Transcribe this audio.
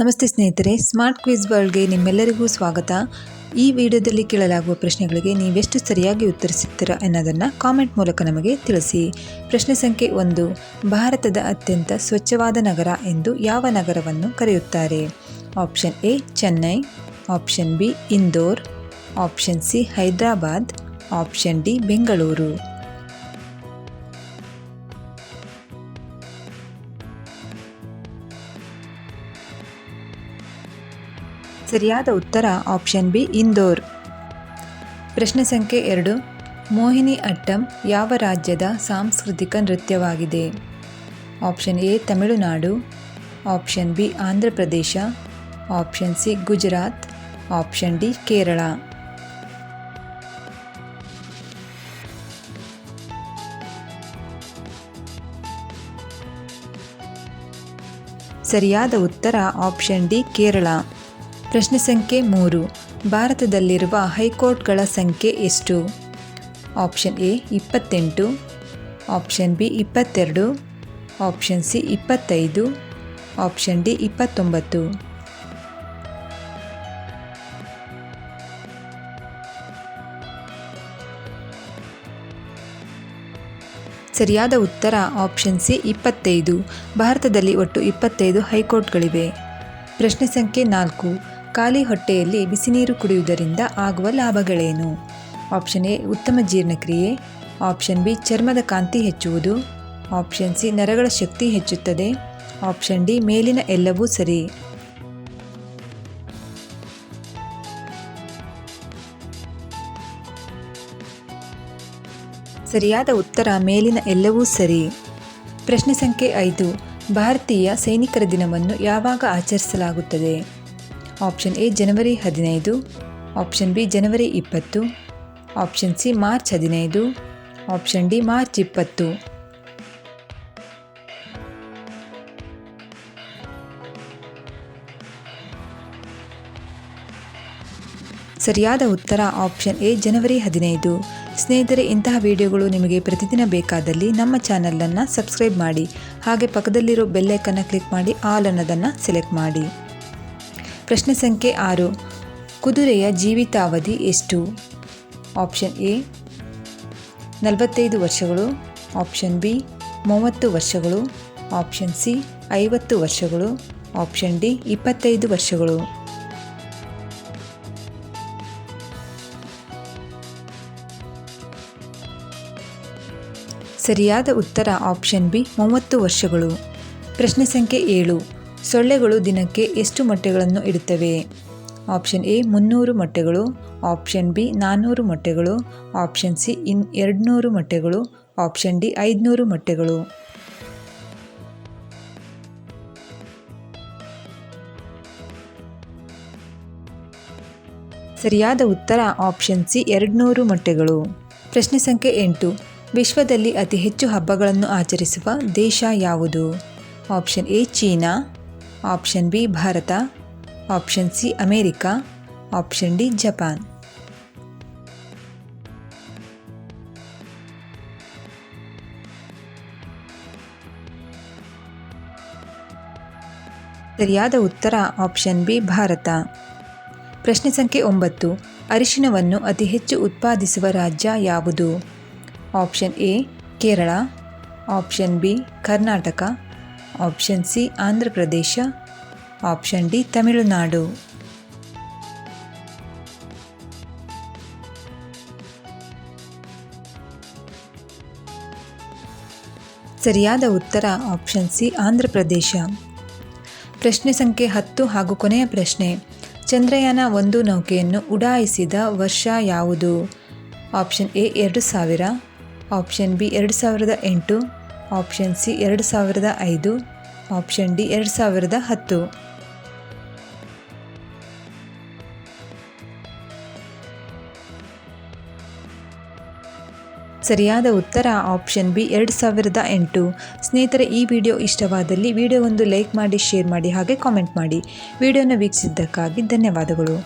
ನಮಸ್ತೆ ಸ್ನೇಹಿತರೆ, smart quiz ವರ್ಲ್ಡ್ಗೆ ನಿಮ್ಮೆಲ್ಲರಿಗೂ ಸ್ವಾಗತ. ಈ ವಿಡಿಯೋದಲ್ಲಿ ಕೇಳಲಾಗುವ ಪ್ರಶ್ನೆಗಳಿಗೆ ನೀವೆಷ್ಟು ಸರಿಯಾಗಿ ಉತ್ತರಿಸುತ್ತೀರಾ ಎನ್ನುವುದನ್ನು ಕಾಮೆಂಟ್ ಮೂಲಕ ನಮಗೆ ತಿಳಿಸಿ. ಪ್ರಶ್ನೆ ಸಂಖ್ಯೆ 1. ಭಾರತದ ಅತ್ಯಂತ ಸ್ವಚ್ಛವಾದ ನಗರ ಎಂದು ಯಾವ ನಗರವನ್ನು ಕರೆಯುತ್ತಾರೆ? Option A Chennai, option B Indore, option C Hyderabad, option D Bengaluru. ಸರಿಯಾದ ಉತ್ತರ ಆಪ್ಷನ್ ಬಿ ಇಂದೋರ್. ಪ್ರಶ್ನೆ ಸಂಖ್ಯೆ 2. ಮೋಹಿನಿ ಅಟ್ಟಂ ಯಾವ ರಾಜ್ಯದ ಸಾಂಸ್ಕೃತಿಕ ನೃತ್ಯವಾಗಿದೆ? Option A Tamil Nadu, option B Andhra Pradesh, option C Gujarat, option D Kerala. ಸರಿಯಾದ ಉತ್ತರ ಆಪ್ಷನ್ ಡಿ ಕೇರಳ. ಪ್ರಶ್ನೆ ಸಂಖ್ಯೆ 3. ಭಾರತದಲ್ಲಿರುವ ಹೈಕೋರ್ಟ್ಗಳ ಸಂಖ್ಯೆ ಎಷ್ಟು? Option A 28, option B 22, option C 25, option D 29. ಸರಿಯಾದ ಉತ್ತರ ಆಪ್ಷನ್ ಸಿ 25. ಭಾರತದಲ್ಲಿ ಒಟ್ಟು 25 ಹೈಕೋರ್ಟ್ಗಳಿವೆ. ಪ್ರಶ್ನೆ ಸಂಖ್ಯೆ 4. ಖಾಲಿ ಹೊಟ್ಟೆಯಲ್ಲಿ ಬಿಸಿನೀರು ಕುಡಿಯುವುದರಿಂದ ಆಗುವ ಲಾಭಗಳೇನು? ಆಪ್ಷನ್ ಎ ಉತ್ತಮ ಜೀರ್ಣಕ್ರಿಯೆ, ಆಪ್ಷನ್ ಬಿ ಚರ್ಮದ ಕಾಂತಿ ಹೆಚ್ಚುವುದು, ಆಪ್ಷನ್ ಸಿ ನರಗಳ ಶಕ್ತಿ ಹೆಚ್ಚುತ್ತದೆ, ಆಪ್ಷನ್ ಡಿ ಮೇಲಿನ ಎಲ್ಲವೂ ಸರಿ. ಸರಿಯಾದ ಉತ್ತರ ಮೇಲಿನ ಎಲ್ಲವೂ ಸರಿ. ಪ್ರಶ್ನೆ ಸಂಖ್ಯೆ 5. ಭಾರತೀಯ ಸೈನಿಕರ ದಿನವನ್ನು ಯಾವಾಗ ಆಚರಿಸಲಾಗುತ್ತದೆ? Option A January 15, option B January 20, option C March 15, option D March 20. ಸರಿಯಾದ ಉತ್ತರ ಆಪ್ಷನ್ ಎ ಜನವರಿ 15. ಸ್ನೇಹಿತರೆ, ಇಂತಹ ವಿಡಿಯೋಗಳು ನಿಮಗೆ ಪ್ರತಿದಿನ ಬೇಕಾದಲ್ಲಿ ನಮ್ಮ ಚಾನಲನ್ನು ಸಬ್ಸ್ಕ್ರೈಬ್ ಮಾಡಿ, ಹಾಗೆ ಪಕ್ಕದಲ್ಲಿರೋ ಬೆಲ್ಲೈಕನ್ನು ಕ್ಲಿಕ್ ಮಾಡಿ ಆಲ್ ಅನ್ನೋದನ್ನು ಸೆಲೆಕ್ಟ್ ಮಾಡಿ. ಪ್ರಶ್ನೆ ಸಂಖ್ಯೆ 6. ಕುದುರೆಯ ಜೀವಿತಾವಧಿ ಎಷ್ಟು? ಆಪ್ಷನ್ ಎ 45 ವರ್ಷಗಳು, ಆಪ್ಷನ್ ಬಿ 30 ವರ್ಷಗಳು, ಆಪ್ಷನ್ ಸಿ 50 ವರ್ಷಗಳು, ಆಪ್ಷನ್ ಡಿ 25 ವರ್ಷಗಳು. ಸರಿಯಾದ ಉತ್ತರ ಆಪ್ಷನ್ ಬಿ 30 ವರ್ಷಗಳು. ಪ್ರಶ್ನೆ ಸಂಖ್ಯೆ 7. ಸೊಳ್ಳೆಗಳು ದಿನಕ್ಕೆ ಎಷ್ಟು ಮೊಟ್ಟೆಗಳನ್ನು ಇಡುತ್ತವೆ? ಆಪ್ಷನ್ ಎ 300 ಮೊಟ್ಟೆಗಳು, ಆಪ್ಷನ್ ಬಿ 400 ಮೊಟ್ಟೆಗಳು, ಆಪ್ಷನ್ ಸಿ 200 ಮೊಟ್ಟೆಗಳು, ಆಪ್ಷನ್ ಡಿ 500 ಮೊಟ್ಟೆಗಳು. ಸರಿಯಾದ ಉತ್ತರ ಆಪ್ಷನ್ ಸಿ 200 ಮೊಟ್ಟೆಗಳು. ಪ್ರಶ್ನೆ ಸಂಖ್ಯೆ 8. ವಿಶ್ವದಲ್ಲಿ ಅತಿ ಹೆಚ್ಚು ಹಬ್ಬಗಳನ್ನು ಆಚರಿಸುವ ದೇಶ ಯಾವುದು? Option A China, option B Bharat, option C America, option D Japan. ಸರಿಯಾದ ಉತ್ತರ ಆಪ್ಷನ್ ಬಿ ಭಾರತ. ಪ್ರಶ್ನೆ ಸಂಖ್ಯೆ 9. ಅರಿಶಿನವನ್ನು ಅತಿ ಹೆಚ್ಚು ಉತ್ಪಾದಿಸುವ ರಾಜ್ಯ ಯಾವುದು? Option A Kerala, option B Karnataka, option C Andhra Pradesh, option D Tamil Nadu. ಸರಿಯಾದ ಉತ್ತರ ಆಪ್ಷನ್ ಸಿ ಆಂಧ್ರ ಪ್ರದೇಶ. ಪ್ರಶ್ನೆ ಸಂಖ್ಯೆ 10 ಹಾಗೂ ಕೊನೆಯ ಪ್ರಶ್ನೆ. ಚಂದ್ರಯಾನ 1 ನೌಕೆಯನ್ನು ಉಡಾಯಿಸಿದ ವರ್ಷ ಯಾವುದು? Option A 2000, option B 2008, option C 2005, option D 2010. ಸರಿಯಾದ ಉತ್ತರ ಆಪ್ಷನ್ ಬಿ 2008. ಸ್ನೇಹಿತರೆ, ಈ ವಿಡಿಯೋ ಇಷ್ಟವಾದಲ್ಲಿ ವಿಡಿಯೋವೊಂದು ಲೈಕ್ ಮಾಡಿ, ಶೇರ್ ಮಾಡಿ, ಹಾಗೆ ಕಾಮೆಂಟ್ ಮಾಡಿ. ವಿಡಿಯೋನ ವೀಕ್ಷಿಸಿದ್ದಕ್ಕಾಗಿ ಧನ್ಯವಾದಗಳು.